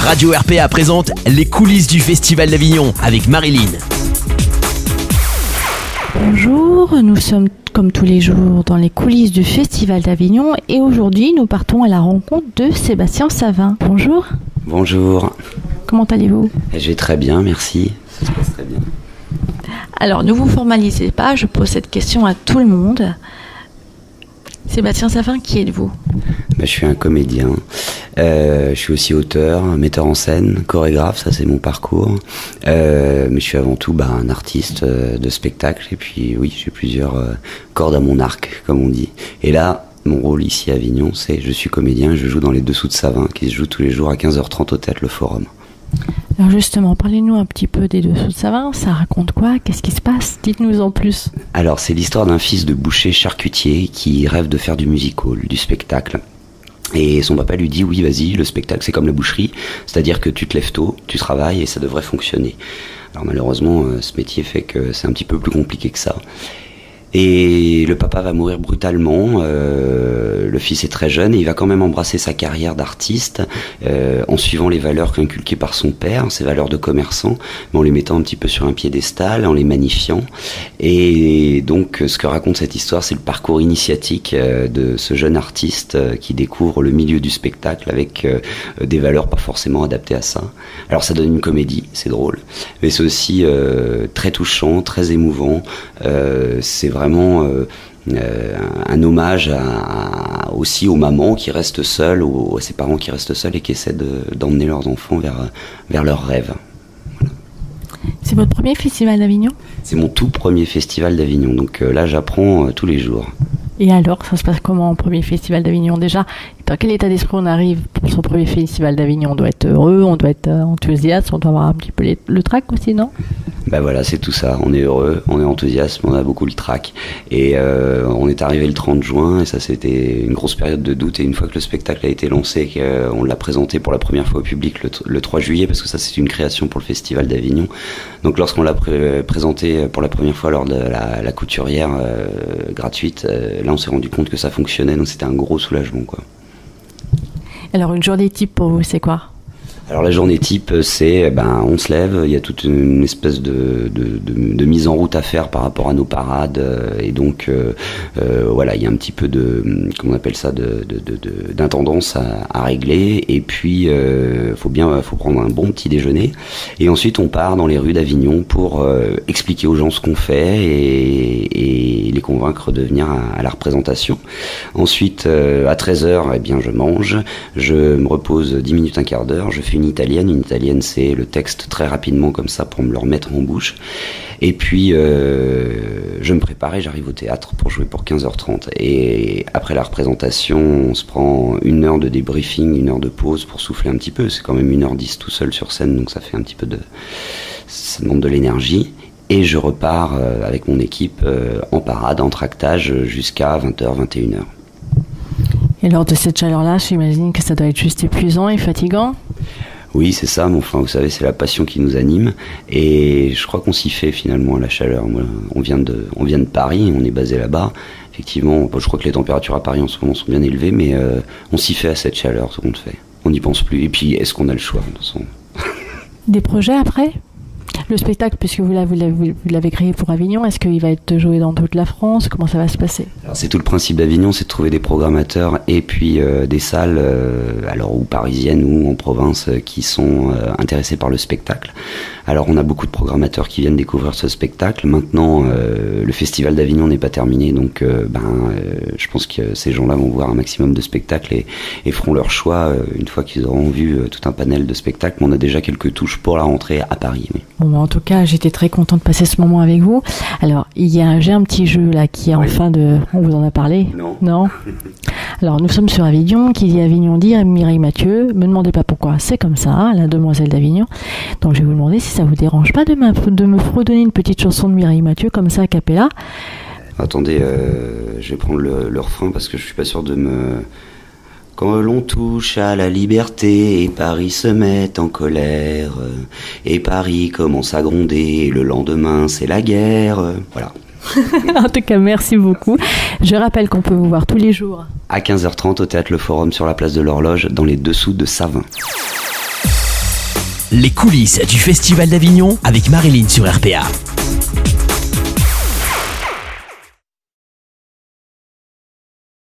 Radio RPA présente les coulisses du Festival d'Avignon avec Marilyn. Bonjour, nous sommes comme tous les jours dans les coulisses du Festival d'Avignon et aujourd'hui nous partons à la rencontre de Sébastien Savin. Bonjour. Bonjour. Comment allez-vous ? Je vais très bien, merci. Ça se passe très bien. Alors ne vous formalisez pas, je pose cette question à tout le monde. Sébastien Savin, qui êtes-vous ? Je suis un comédien, je suis aussi auteur, metteur en scène, chorégraphe, ça c'est mon parcours. Mais je suis avant tout un artiste de spectacle et puis oui, j'ai plusieurs cordes à mon arc, comme on dit. Et là, mon rôle ici à Avignon, c'est je suis comédien, je joue dans Les Dessous de Savin, qui se joue tous les jours à 15h30 au Théâtre Le Forum. Alors justement, parlez-nous un petit peu des Dessous de Savin, ça raconte quoi ? Qu'est-ce qui se passe ? Dites-nous en plus. Alors c'est l'histoire d'un fils de boucher charcutier qui rêve de faire du music-hall, du spectacle. Et son papa lui dit oui vas-y, le spectacle c'est comme la boucherie, c'est-à-dire que tu te lèves tôt, tu travailles et ça devrait fonctionner. Alors malheureusement ce métier fait que c'est un petit peu plus compliqué que ça. Et le papa va mourir brutalement, le fils est très jeune et il va quand même embrasser sa carrière d'artiste en suivant les valeurs inculquées par son père, ses valeurs de commerçant, mais en les mettant un petit peu sur un piédestal, en les magnifiant. Et donc ce que raconte cette histoire, c'est le parcours initiatique de ce jeune artiste qui découvre le milieu du spectacle avec des valeurs pas forcément adaptées à ça. Alors ça donne une comédie, c'est drôle, mais c'est aussi très touchant, très émouvant, c'est vraiment un hommage aussi aux mamans qui restent seules, à ses parents qui restent seuls et qui essaient d'emmener leurs enfants vers leurs rêves. Voilà. C'est votre premier festival d'Avignon ? C'est mon tout premier festival d'Avignon, donc là j'apprends tous les jours. Et alors, ça se passe comment, premier festival d'Avignon ? Déjà, dans quel état d'esprit on arrive pour son premier festival d'Avignon ? On doit être heureux, on doit être enthousiaste, on doit avoir un petit peu le trac aussi, non ? Voilà, c'est tout ça. On est heureux, on est enthousiaste, on a beaucoup le trac. Et on est arrivé le 30 juin et ça c'était une grosse période de doute. Et une fois que le spectacle a été lancé, qu'on l'a présenté pour la première fois au public le 3 juillet, parce que ça c'est une création pour le Festival d'Avignon. Donc lorsqu'on l'a présenté pour la première fois lors de la couturière gratuite, là on s'est rendu compte que ça fonctionnait. Donc c'était un gros soulagement, quoi. Alors une journée type pour vous, c'est quoi ? Alors la journée type, c'est on se lève, il y a toute une espèce de mise en route à faire par rapport à nos parades et donc voilà, il y a un petit peu de comment on appelle ça, d'intendance à régler et puis faut prendre un bon petit déjeuner et ensuite on part dans les rues d'Avignon pour expliquer aux gens ce qu'on fait et les convaincre de venir à la représentation. Ensuite à 13h, je mange, je me repose 10 minutes, un quart d'heure, je fais une italienne, c'est le texte très rapidement comme ça pour me le remettre en bouche. Et puis je me prépare et j'arrive au théâtre pour jouer pour 15h30. Et après la représentation, on se prend 1 heure de débriefing, 1 heure de pause pour souffler un petit peu. C'est quand même 1h10 tout seul sur scène, donc ça fait un petit peu ça demande de l'énergie. Et je repars avec mon équipe en parade, en tractage jusqu'à 20h, 21h. Et lors de cette chaleur-là, j'imagine que ça doit être juste épuisant et fatigant ? Oui, c'est ça, mais enfin, vous savez, c'est la passion qui nous anime, et je crois qu'on s'y fait finalement à la chaleur. Moi, on vient de Paris, on est basé là-bas. Effectivement, je crois que les températures à Paris en ce moment sont bien élevées, mais on s'y fait à cette chaleur, ce qu'on fait. On n'y pense plus. Et puis, est-ce qu'on a le choix de toute façon ? Des projets après ? Le spectacle, puisque vous l'avez créé pour Avignon, est-ce qu'il va être joué dans toute la France ? Comment ça va se passer ? Alors, c'est tout le principe d'Avignon, c'est de trouver des programmateurs et puis des salles, alors ou parisiennes ou en province, qui sont intéressés par le spectacle. Alors on a beaucoup de programmateurs qui viennent découvrir ce spectacle. Maintenant, le Festival d'Avignon n'est pas terminé, donc je pense que ces gens-là vont voir un maximum de spectacles et feront leur choix une fois qu'ils auront vu tout un panel de spectacles. Mais on a déjà quelques touches pour la rentrée à Paris. Oui. Bon, en tout cas, j'étais très contente de passer ce moment avec vous. Alors, j'ai un petit jeu là qui est en fin de... On vous en a parlé ? Non. Alors, nous sommes sur Avignon, qui dit Avignon dit Mireille Mathieu. Me demandez pas pourquoi, c'est comme ça, la demoiselle d'Avignon. Donc, je vais vous demander si ça vous dérange pas de me fredonner une petite chanson de Mireille Mathieu, comme ça, a cappella. Attendez, je vais prendre le refrain parce que je suis pas sûr de me... Quand l'on touche à la liberté et Paris se met en colère et Paris commence à gronder et le lendemain c'est la guerre. Voilà. En tout cas, merci beaucoup. Je rappelle qu'on peut vous voir tous les jours à 15h30 au Théâtre Le Forum sur la place de l'Horloge dans les Dessous de Savin. Les coulisses du Festival d'Avignon avec Marilyn sur RPA.